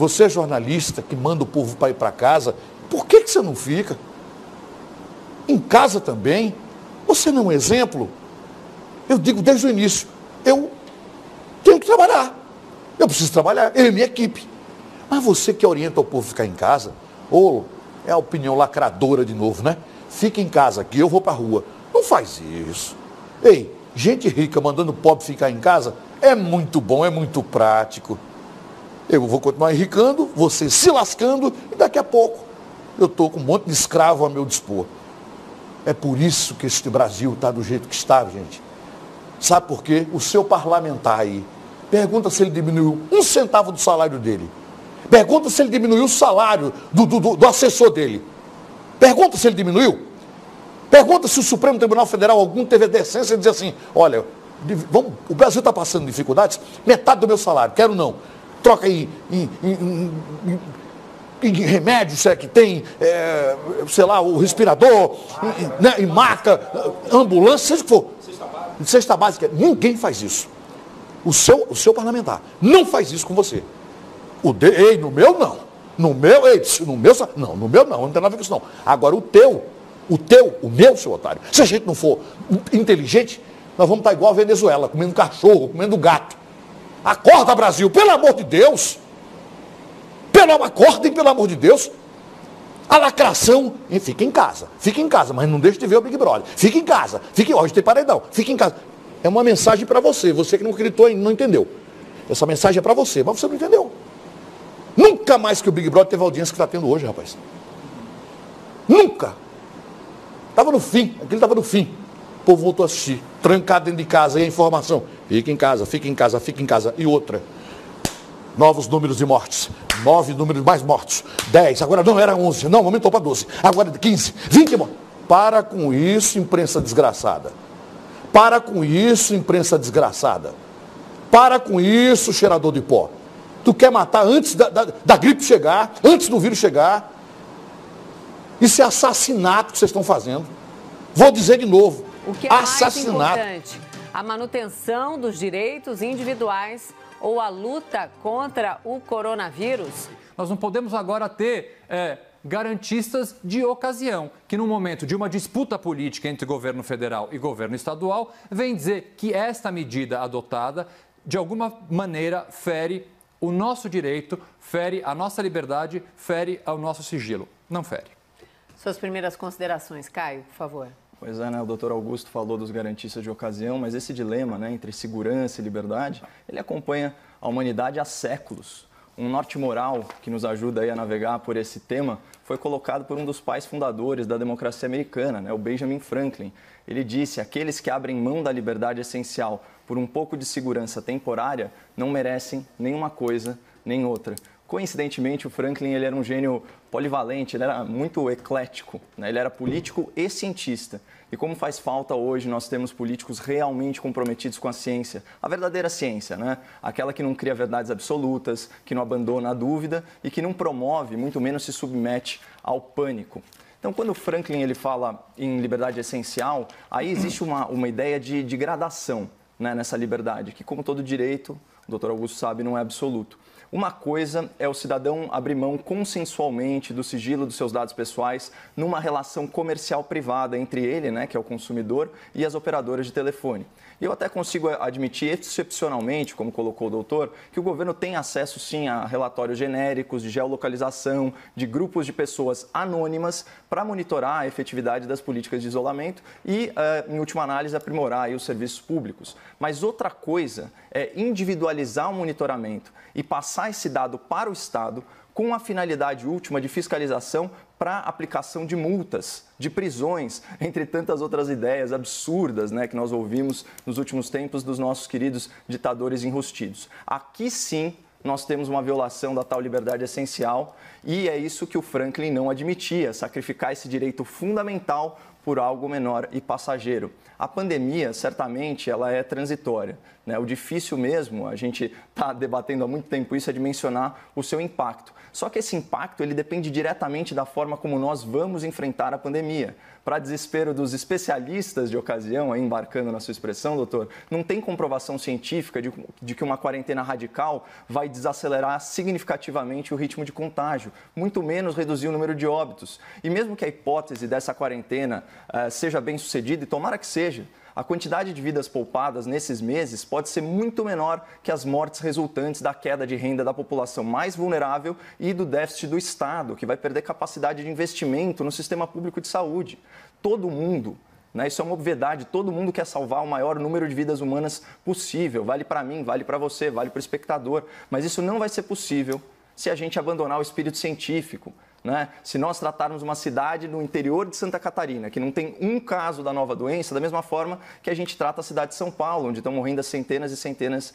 Você é jornalista que manda o povo para ir para casa, por que você não fica? Em casa também. Você não é um exemplo? Eu digo desde o início, eu tenho que trabalhar. Eu preciso trabalhar, eu e minha equipe. Mas você que orienta o povo a ficar em casa, ou é a opinião lacradora de novo, né? Fica em casa aqui, eu vou para a rua. Não faz isso. Ei, gente rica mandando o pobre ficar em casa é muito bom, é muito prático. Eu vou continuar enricando, você se lascando, e daqui a pouco eu estou com um monte de escravo a meu dispor. É por isso que este Brasil está do jeito que está, gente. Sabe por quê? O seu parlamentar aí, pergunta se ele diminuiu 1 centavo do salário dele. Pergunta se ele diminuiu o salário do assessor dele. Pergunta se ele diminuiu. Pergunta se o Supremo Tribunal Federal algum teve a decência de dizer assim, olha, o Brasil está passando dificuldades, metade do meu salário, quero não. Troca em remédio, se é que tem, sei lá, o respirador, em maca, ambulância, seja o que for. Cesta básica. Ninguém faz isso. O seu parlamentar não faz isso com você. Ei, no meu não. No meu, ei, no meu não, no meu não tem nada a ver com isso não. Agora o meu, seu otário. Se a gente não for inteligente, nós vamos estar igual a Venezuela, comendo cachorro, comendo gato. Acorda, Brasil, pelo amor de Deus. Acordem, pelo amor de Deus. A lacração, fica em casa, mas não deixe de ver o Big Brother. Fica em casa, hoje tem paredão, fica em casa. É uma mensagem para você que não acreditou e não entendeu. Essa mensagem é para você, mas você não entendeu. Nunca mais que o Big Brother teve a audiência que está tendo hoje, rapaz. Nunca. Estava no fim, aquilo estava no fim. O povo voltou a assistir, trancado dentro de casa, e a informação, fica em casa. E outra, novos números de mortes, 9 números mais mortos, 10, agora não, era 11, não, aumentou para 12, agora 15, 20 mortos. Para com isso, imprensa desgraçada. Para com isso, imprensa desgraçada. Para com isso, cheirador de pó. Tu quer matar antes da gripe chegar, antes do vírus chegar. Isso é assassinato que vocês estão fazendo. Vou dizer de novo, o que é assassinato. Mais importante, a manutenção dos direitos individuais ou a luta contra o coronavírus? Nós não podemos agora ter garantistas de ocasião, que no momento de uma disputa política entre governo federal e governo estadual, vem dizer que esta medida adotada, de alguma maneira, fere o nosso direito, fere a nossa liberdade, fere ao nosso sigilo. Não fere. Suas primeiras considerações, Caio, por favor. Pois é, né? O doutor Augusto falou dos garantistas de ocasião, mas esse dilema, né, entre segurança e liberdade, ele acompanha a humanidade há séculos. Um norte moral que nos ajuda aí a navegar por esse tema foi colocado por um dos pais fundadores da democracia americana, né, o Benjamin Franklin. Ele disse: aqueles que abrem mão da liberdade essencial por um pouco de segurança temporária não merecem nenhuma coisa nem outra. Coincidentemente, o Franklin ele era um gênio polivalente, ele era muito eclético, né? Ele era político e cientista. E como faz falta hoje nós temos políticos realmente comprometidos com a ciência, a verdadeira ciência, né? Aquela que não cria verdades absolutas, que não abandona a dúvida e que não promove, muito menos se submete ao pânico. Então, quando o Franklin ele fala em liberdade essencial, aí existe uma ideia de gradação, né, nessa liberdade, que como todo direito, o doutor Augusto sabe, não é absoluto. Uma coisa é o cidadão abrir mão consensualmente do sigilo dos seus dados pessoais numa relação comercial privada entre ele, né, que é o consumidor, e as operadoras de telefone. E eu até consigo admitir excepcionalmente, como colocou o doutor, que o governo tem acesso sim a relatórios genéricos de geolocalização, de grupos de pessoas anônimas para monitorar a efetividade das políticas de isolamento e, em última análise, aprimorar aí os serviços públicos. Mas outra coisa é individualizar o monitoramento e passar esse dado para o Estado com a finalidade última de fiscalização para aplicação de multas, de prisões, entre tantas outras ideias absurdas, né, que nós ouvimos nos últimos tempos dos nossos queridos ditadores enrustidos. Aqui sim nós temos uma violação da tal liberdade essencial e é isso que o Franklin não admitia, sacrificar esse direito fundamental por algo menor e passageiro. A pandemia, certamente, ela é transitória, né? O difícil mesmo, a gente está debatendo há muito tempo isso, é dimensionar o seu impacto. Só que esse impacto, ele depende diretamente da forma como nós vamos enfrentar a pandemia. para desespero dos especialistas de ocasião, aí embarcando na sua expressão, doutor, não tem comprovação científica de que uma quarentena radical vai desacelerar significativamente o ritmo de contágio, muito menos reduzir o número de óbitos. E mesmo que a hipótese dessa quarentena seja bem sucedida, e tomara que seja, a quantidade de vidas poupadas nesses meses pode ser muito menor que as mortes resultantes da queda de renda da população mais vulnerável e do déficit do Estado, que vai perder capacidade de investimento no sistema público de saúde. Todo mundo, né, isso é uma obviedade, todo mundo quer salvar o maior número de vidas humanas possível. Vale para mim, vale para você, vale para o espectador. Mas isso não vai ser possível se a gente abandonar o espírito científico. Né? Se nós tratarmos uma cidade no interior de Santa Catarina, que não tem um caso da nova doença, da mesma forma que a gente trata a cidade de São Paulo, onde estão morrendo centenas e centenas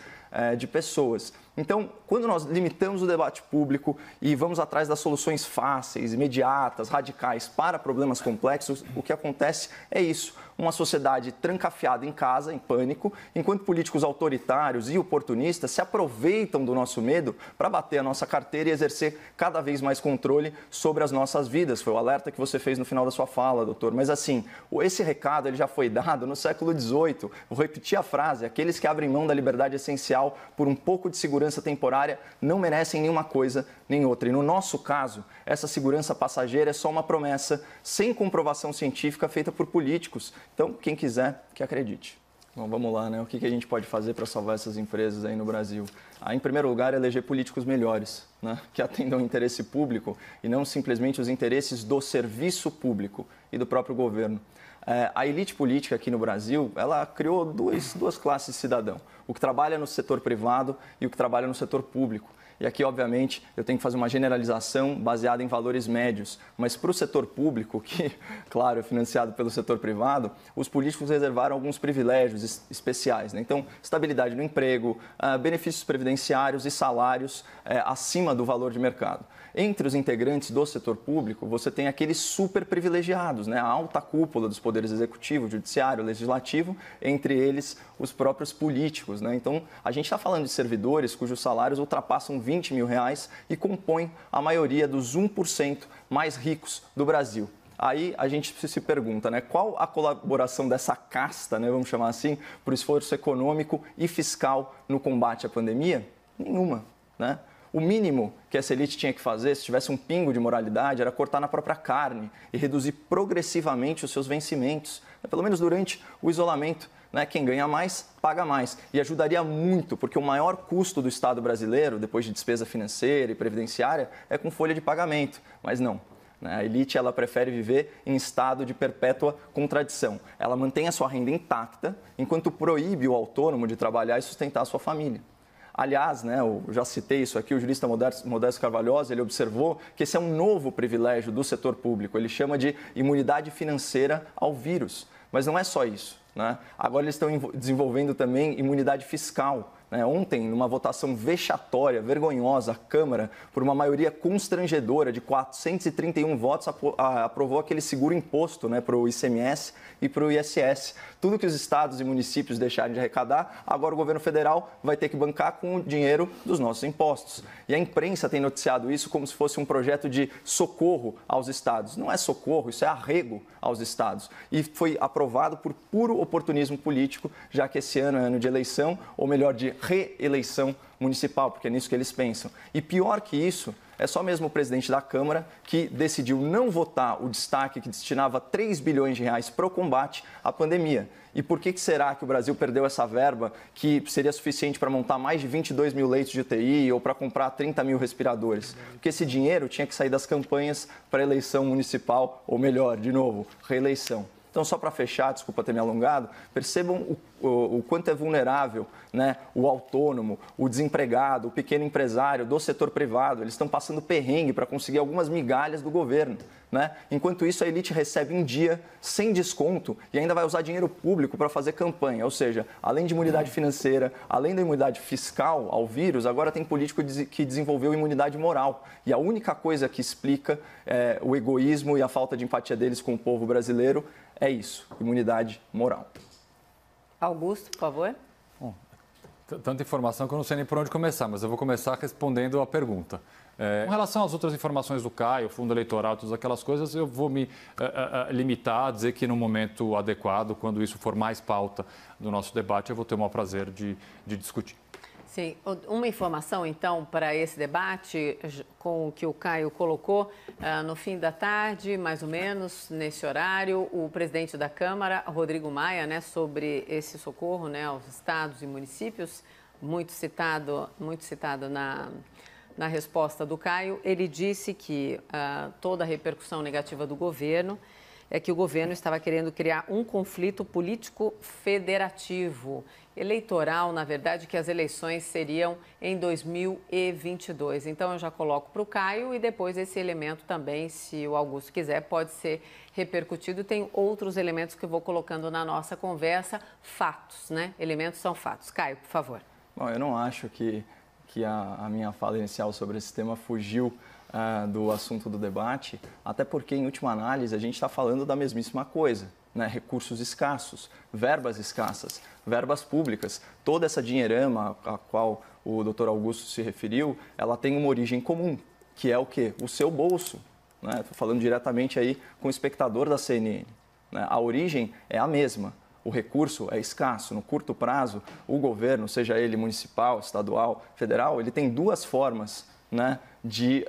de pessoas. Então, quando nós limitamos o debate público e vamos atrás das soluções fáceis, imediatas, radicais para problemas complexos, o que acontece é isso. Uma sociedade trancafiada em casa, em pânico, enquanto políticos autoritários e oportunistas se aproveitam do nosso medo para bater a nossa carteira e exercer cada vez mais controle sobre as nossas vidas. Foi o alerta que você fez no final da sua fala, doutor. Mas assim, esse recado ele já foi dado no século XVIII. Vou repetir a frase: aqueles que abrem mão da liberdade essencial por um pouco de segurança temporária não merecem nenhuma coisa nem outra. E no nosso caso, essa segurança passageira é só uma promessa sem comprovação científica feita por políticos. Então, quem quiser, que acredite. Bom, vamos lá, né? O que a gente pode fazer para salvar essas empresas aí no Brasil? Em primeiro lugar, eleger políticos melhores, né? Que atendam o interesse público e não simplesmente os interesses do serviço público e do próprio governo. A elite política aqui no Brasil, ela criou duas classes de cidadão. O que trabalha no setor privado e o que trabalha no setor público. E aqui, obviamente, eu tenho que fazer uma generalização baseada em valores médios. Mas para o setor público, que, claro, é financiado pelo setor privado, os políticos reservaram alguns privilégios especiais, né? Então, estabilidade no emprego, benefícios previdenciários e salários acima do valor de mercado. Entre os integrantes do setor público, você tem aqueles super privilegiados, né? A alta cúpula dos poderes executivo, judiciário, legislativo, entre eles os próprios políticos, né? Então, a gente está falando de servidores cujos salários ultrapassam R$20 mil e compõem a maioria dos 1% mais ricos do Brasil. Aí a gente se pergunta, né, qual a colaboração dessa casta, né, vamos chamar assim, para o esforço econômico e fiscal no combate à pandemia? Nenhuma, né? O mínimo que essa elite tinha que fazer, se tivesse um pingo de moralidade, era cortar na própria carne e reduzir progressivamente os seus vencimentos, pelo menos durante o isolamento. Né? Quem ganha mais, paga mais. E ajudaria muito, porque o maior custo do Estado brasileiro, depois de despesa financeira e previdenciária, é com folha de pagamento. Mas não. A elite ela prefere viver em estado de perpétua contradição. Ela mantém a sua renda intacta, enquanto proíbe o autônomo de trabalhar e sustentar a sua família. Aliás, né, eu já citei isso aqui, o jurista Modesto Carvalhosa, ele observou que esse é um novo privilégio do setor público. Ele chama de imunidade financeira ao vírus. Mas não é só isso, né? Agora eles estão desenvolvendo também imunidade fiscal. Ontem, numa votação vexatória, vergonhosa, a Câmara, por uma maioria constrangedora de 431 votos, aprovou aquele seguro imposto, né, para o ICMS e para o ISS. Tudo que os estados e municípios deixarem de arrecadar, agora o governo federal vai ter que bancar com o dinheiro dos nossos impostos. E a imprensa tem noticiado isso como se fosse um projeto de socorro aos estados. Não é socorro, isso é arrego aos estados. E foi aprovado por puro oportunismo político, já que esse ano é ano de eleição, ou melhor, de reeleição municipal, porque é nisso que eles pensam. E pior que isso, é só mesmo o presidente da Câmara que decidiu não votar o destaque que destinava 3 bilhões de reais para o combate à pandemia. E por que será que o Brasil perdeu essa verba que seria suficiente para montar mais de 22 mil leitos de UTI ou para comprar 30 mil respiradores? Porque esse dinheiro tinha que sair das campanhas para a eleição municipal, ou melhor, de novo, reeleição. Então, só para fechar, desculpa ter me alongado, percebam o quanto é vulnerável, né, o autônomo, o desempregado, o pequeno empresário do setor privado. Eles estão passando perrengue para conseguir algumas migalhas do governo. Né? Enquanto isso, a elite recebe um dia sem desconto e ainda vai usar dinheiro público para fazer campanha. Ou seja, além de imunidade financeira, além da imunidade fiscal ao vírus, agora tem político que desenvolveu imunidade moral. E a única coisa que explica o egoísmo e a falta de empatia deles com o povo brasileiro é isso, imunidade moral. Augusto, por favor. Bom, Tanta informação que eu não sei nem por onde começar, mas eu vou começar respondendo a pergunta. Com relação às outras informações do Caio, fundo eleitoral, todas aquelas coisas, eu vou me limitar a dizer que no momento adequado, quando isso for mais pauta do nosso debate, eu vou ter o maior prazer de discutir. Sim, uma informação então para esse debate, com o que o Caio colocou, no fim da tarde, mais ou menos, nesse horário, o presidente da Câmara, Rodrigo Maia, né, sobre esse socorro, né, aos estados e municípios, muito citado na resposta do Caio, ele disse que toda a repercussão negativa do governo é que o governo estava querendo criar um conflito político federativo, eleitoral, na verdade, que as eleições seriam em 2022. Então, eu já coloco para o Caio e depois esse elemento também, se o Augusto quiser, pode ser repercutido. Tem outros elementos que eu vou colocando na nossa conversa, fatos, né? Elementos são fatos. Caio, por favor. Bom, eu não acho que a minha fala inicial sobre esse tema fugiu do assunto do debate, até porque, em última análise, a gente está falando da mesmíssima coisa, né? Recursos escassos, verbas escassas, verbas públicas. Toda essa dinheirama a qual o doutor Augusto se referiu, ela tem uma origem comum, que é o quê? O seu bolso. Estou falando diretamente aí com o espectador da CNN. Né? A origem é a mesma. O recurso é escasso. No curto prazo, o governo, seja ele municipal, estadual, federal, ele tem duas formas, né, de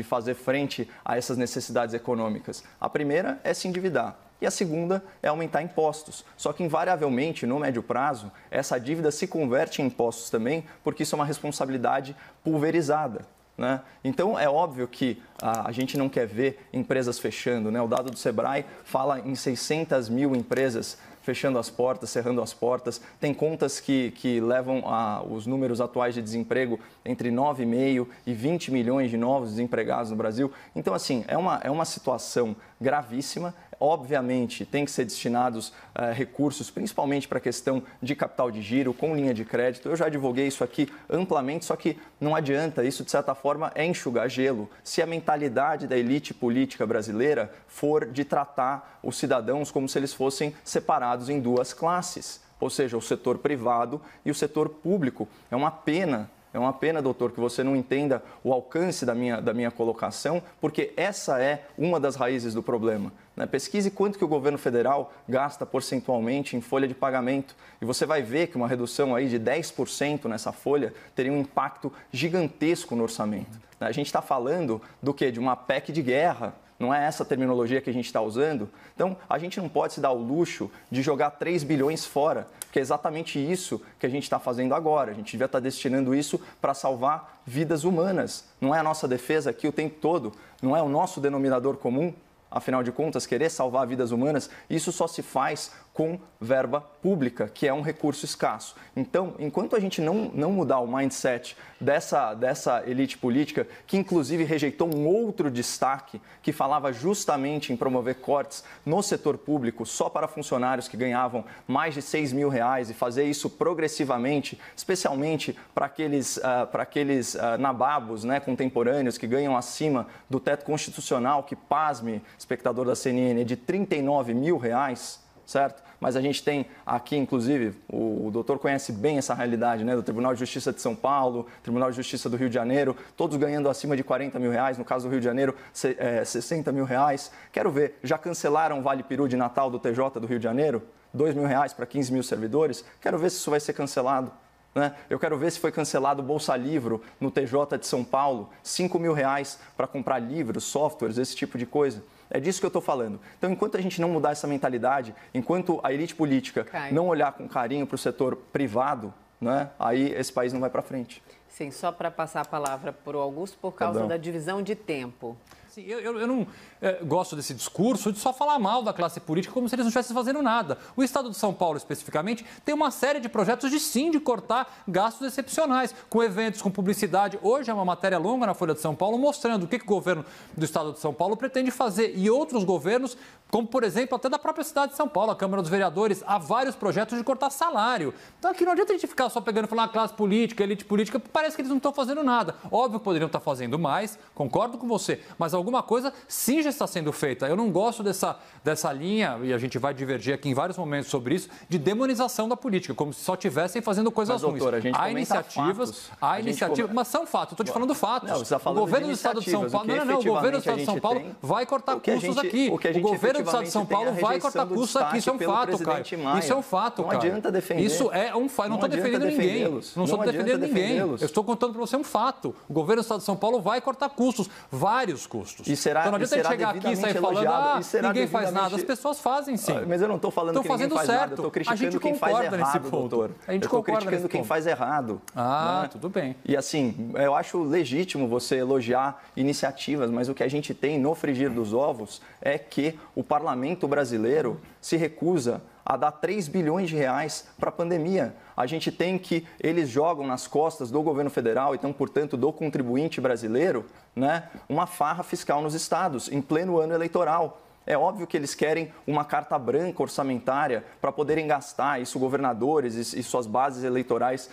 fazer frente a essas necessidades econômicas. A primeira é se endividar e a segunda é aumentar impostos. Só que, invariavelmente, no médio prazo, essa dívida se converte em impostos também, porque isso é uma responsabilidade pulverizada. Né? Então, é óbvio que a gente não quer ver empresas fechando. Né? O dado do Sebrae fala em 600 mil empresas fechando as portas, cerrando as portas. Tem contas que levam os números atuais de desemprego entre 9,5 e 20 milhões de novos desempregados no Brasil. Então, assim, é uma situação gravíssima. Obviamente, tem que ser destinados recursos, principalmente para a questão de capital de giro, com linha de crédito. Eu já divulguei isso aqui amplamente, só que não adianta. Isso, de certa forma, é enxugar gelo. Se a mentalidade da elite política brasileira for de tratar os cidadãos como se eles fossem separados em duas classes, ou seja, o setor privado e o setor público. É uma pena, doutor, que você não entenda o alcance da minha colocação, porque essa é uma das raízes do problema. Né? Pesquise quanto que o governo federal gasta percentualmente em folha de pagamento e você vai ver que uma redução aí de 10% nessa folha teria um impacto gigantesco no orçamento. A gente está falando do quê? De uma PEC de guerra. Não é essa terminologia que a gente está usando? Então, a gente não pode se dar o luxo de jogar 3 bilhões fora, porque é exatamente isso que a gente está fazendo agora. A gente devia estar destinando isso para salvar vidas humanas. Não é a nossa defesa aqui o tempo todo, não é o nosso denominador comum. Afinal de contas, querer salvar vidas humanas, isso só se faz com verba pública, que é um recurso escasso. Então, enquanto a gente não mudar o mindset dessa elite política, que inclusive rejeitou um outro destaque, que falava justamente em promover cortes no setor público só para funcionários que ganhavam mais de R$6 mil e fazer isso progressivamente, especialmente para aqueles nababos, né, contemporâneos que ganham acima do teto constitucional, que, pasme, espectador da CNN, é de R$39 mil, certo? Mas a gente tem aqui, inclusive, o doutor conhece bem essa realidade, né? Do Tribunal de Justiça de São Paulo, Tribunal de Justiça do Rio de Janeiro, todos ganhando acima de R$40 mil, no caso do Rio de Janeiro, R$60 mil. Quero ver, já cancelaram o Vale Peru de Natal do TJ do Rio de Janeiro? R$2 mil para 15 mil servidores? Quero ver se isso vai ser cancelado. Né? Eu quero ver se foi cancelado o Bolsa Livro no TJ de São Paulo, R$5 mil para comprar livros, softwares, esse tipo de coisa. É disso que eu estou falando. Então, enquanto a gente não mudar essa mentalidade, enquanto a elite política não olhar com carinho para o setor privado, né, aí esse país não vai para frente. Sim, só para passar a palavra para o Augusto, por causa da divisão de tempo. Sim, eu não gosto desse discurso de só falar mal da classe política como se eles não estivessem fazendo nada. O Estado de São Paulo, especificamente, tem uma série de projetos de cortar gastos excepcionais, com eventos, com publicidade. Hoje é uma matéria longa na Folha de São Paulo mostrando o que o governo do Estado de São Paulo pretende fazer. E outros governos, como, por exemplo, até da própria cidade de São Paulo, a Câmara dos Vereadores, há vários projetos de cortar salário. Então aqui não adianta a gente ficar só pegando e falando classe política, elite política, parece parece que eles não estão fazendo nada. Óbvio que poderiam estar fazendo mais, concordo com você, mas alguma coisa sim já está sendo feita. Eu não gosto dessa linha, e a gente vai divergir aqui em vários momentos sobre isso, de demonização da política, como se só estivessem fazendo coisas ruins. Doutor, a gente há iniciativas, mas são fatos. Eu estou te falando fatos. Não, você está falando o governo do Estado de São Paulo, o governo do Estado de São Paulo vai cortar custos aqui. O governo do Estado de São Paulo vai cortar custos aqui. Isso é um fato, Caio. Isso é um fato, Caio. Não adianta defender. Isso é um fato. Não estou defendendo ninguém. Não estou defendendo ninguém. Eu estou contando para você um fato. O governo do Estado de São Paulo vai cortar custos, vários custos. Então não adianta chegar aqui e sair falando, ninguém faz nada. As pessoas fazem sim. Mas eu não estou falando que ninguém faz nada. Eu estou criticando quem faz errado, doutor. Eu estou criticando quem faz errado. Tudo bem. E assim, eu acho legítimo você elogiar iniciativas, mas o que a gente tem no frigir dos ovos é que o parlamento brasileiro se recusa a dar 3 bilhões de reais para a pandemia. A gente tem que eles jogam nas costas do governo federal, então, portanto, do contribuinte brasileiro, né, uma farra fiscal nos estados, em pleno ano eleitoral. É óbvio que eles querem uma carta branca orçamentária para poderem gastar isso, governadores e suas bases eleitorais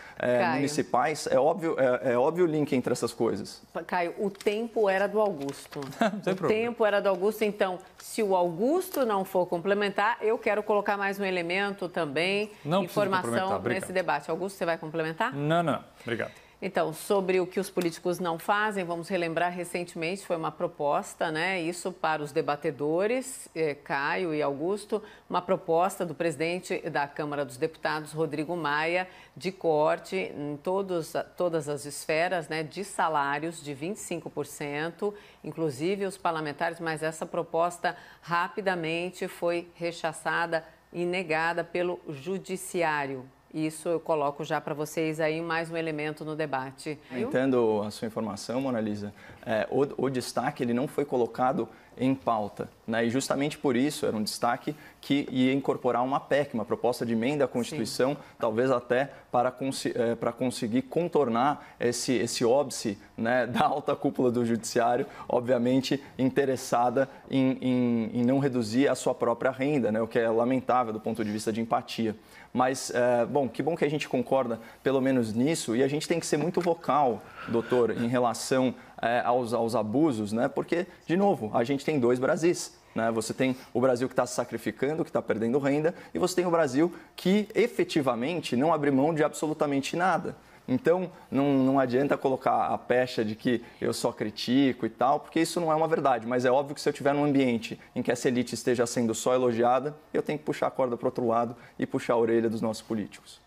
municipais. É óbvio o link entre essas coisas. Caio, o tempo era do Augusto. O tempo era do Augusto, então, se o Augusto não for complementar, eu quero colocar mais um elemento também, informação nesse debate. Augusto, você vai complementar? Não. Obrigado. Então, sobre o que os políticos não fazem, vamos relembrar, recentemente foi uma proposta, né, isso para os debatedores, Caio e Augusto, uma proposta do presidente da Câmara dos Deputados, Rodrigo Maia, de corte em todas as esferas, né, de salários de 25%, inclusive os parlamentares, mas essa proposta rapidamente foi rechaçada e negada pelo Judiciário. Isso eu coloco já para vocês aí mais um elemento no debate. Entendo a sua informação, Mona Lisa. O destaque ele não foi colocado em pauta, né? E justamente por isso era um destaque que ia incorporar uma PEC, uma proposta de emenda à Constituição, talvez até para conseguir contornar esse óbice, né, da alta cúpula do Judiciário, obviamente interessada em não reduzir a sua própria renda, né, o que é lamentável do ponto de vista de empatia. Mas, que bom que a gente concorda pelo menos nisso, e a gente tem que ser muito vocal, doutor, em relação aos abusos, né? Porque, de novo, a gente tem dois Brasis. Né? Você tem o Brasil que está se sacrificando, que está perdendo renda, e você tem o Brasil que efetivamente não abre mão de absolutamente nada. Então, não adianta colocar a pecha de que eu só critico e tal, porque isso não é uma verdade. Mas é óbvio que se eu estiver num ambiente em que essa elite esteja sendo só elogiada, eu tenho que puxar a corda para o outro lado e puxar a orelha dos nossos políticos.